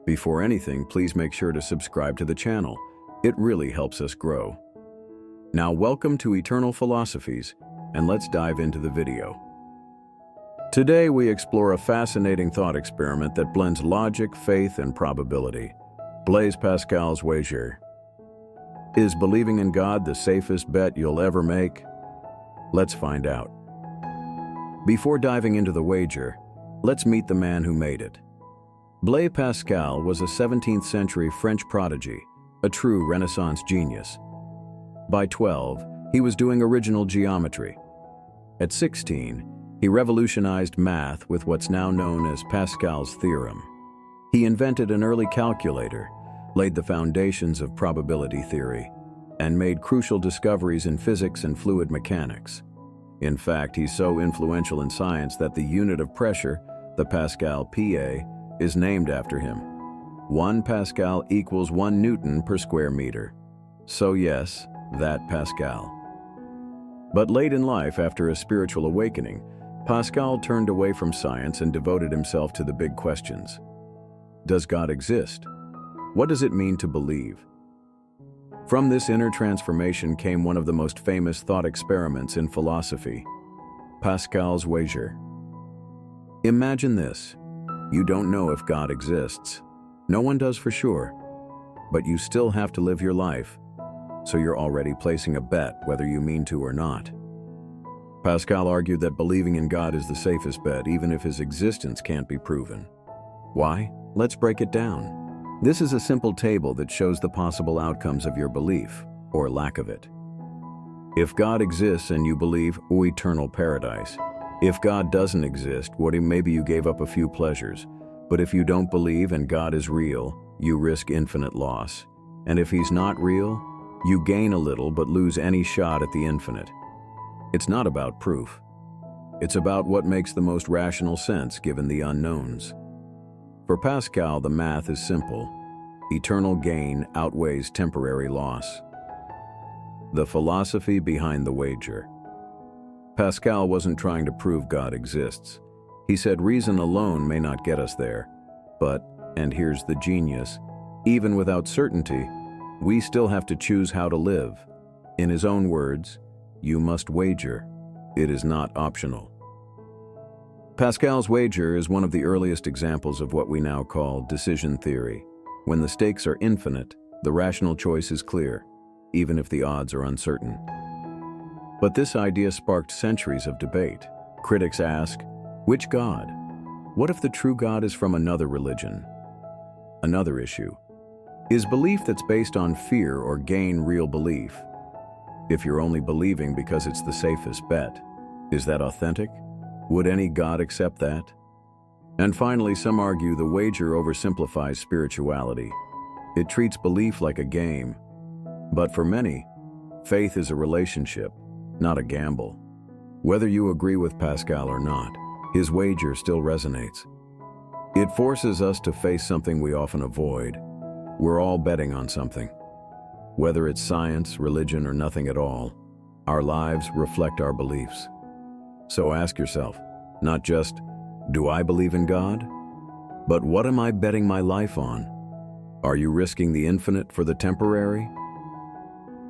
Before anything, please make sure to subscribe to the channel. It really helps us grow. Now, welcome to Eternal Philosophies, and let's dive into the video. Today, we explore a fascinating thought experiment that blends logic, faith, and probability. Blaise Pascal's wager. Is believing in God the safest bet you'll ever make? Let's find out. Before diving into the wager, let's meet the man who made it. Blaise Pascal was a 17th century French prodigy, a true Renaissance genius. By 12, he was doing original geometry. At 16, he revolutionized math with what's now known as Pascal's theorem. He invented an early calculator, laid the foundations of probability theory, and made crucial discoveries in physics and fluid mechanics. In fact, he's so influential in science that the unit of pressure, the Pascal PA, is named after him. 1 Pascal equals 1 Newton per square meter. So yes, that Pascal. But late in life, after a spiritual awakening, Pascal turned away from science and devoted himself to the big questions. Does God exist? What does it mean to believe? From this inner transformation came one of the most famous thought experiments in philosophy, Pascal's wager. Imagine this. You don't know if God exists. No one does for sure. But you still have to live your life, so you're already placing a bet whether you mean to or not. Pascal argued that believing in God is the safest bet, even if his existence can't be proven. Why? Let's break it down. This is a simple table that shows the possible outcomes of your belief, or lack of it. If God exists and you believe, eternal paradise. If God doesn't exist, maybe you gave up a few pleasures. But if you don't believe and God is real, you risk infinite loss. And if he's not real, you gain a little but lose any shot at the infinite. It's not about proof. It's about what makes the most rational sense given the unknowns. For Pascal, the math is simple. Eternal gain outweighs temporary loss. The philosophy behind the wager. Pascal wasn't trying to prove God exists. He said reason alone may not get us there, but, and here's the genius, even without certainty, we still have to choose how to live. In his own words, you must wager. It is not optional. Pascal's wager is one of the earliest examples of what we now call decision theory. When the stakes are infinite, the rational choice is clear, even if the odds are uncertain. But this idea sparked centuries of debate. Critics ask, which God? What if the true God is from another religion? Another issue. Is belief that's based on fear or gain real belief? If you're only believing because it's the safest bet, is that authentic? Would any God accept that? And finally, some argue the wager oversimplifies spirituality. It treats belief like a game. But for many, faith is a relationship, not a gamble. Whether you agree with Pascal or not, his wager still resonates. It forces us to face something we often avoid. We're all betting on something. Whether it's science, religion, or nothing at all, our lives reflect our beliefs. So ask yourself, not just, do I believe in God? But what am I betting my life on? Are you risking the infinite for the temporary?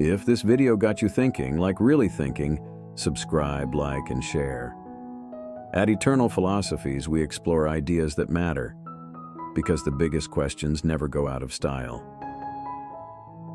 If this video got you thinking, like really thinking, subscribe, like, and share. At Eternal Philosophies, we explore ideas that matter, because the biggest questions never go out of style.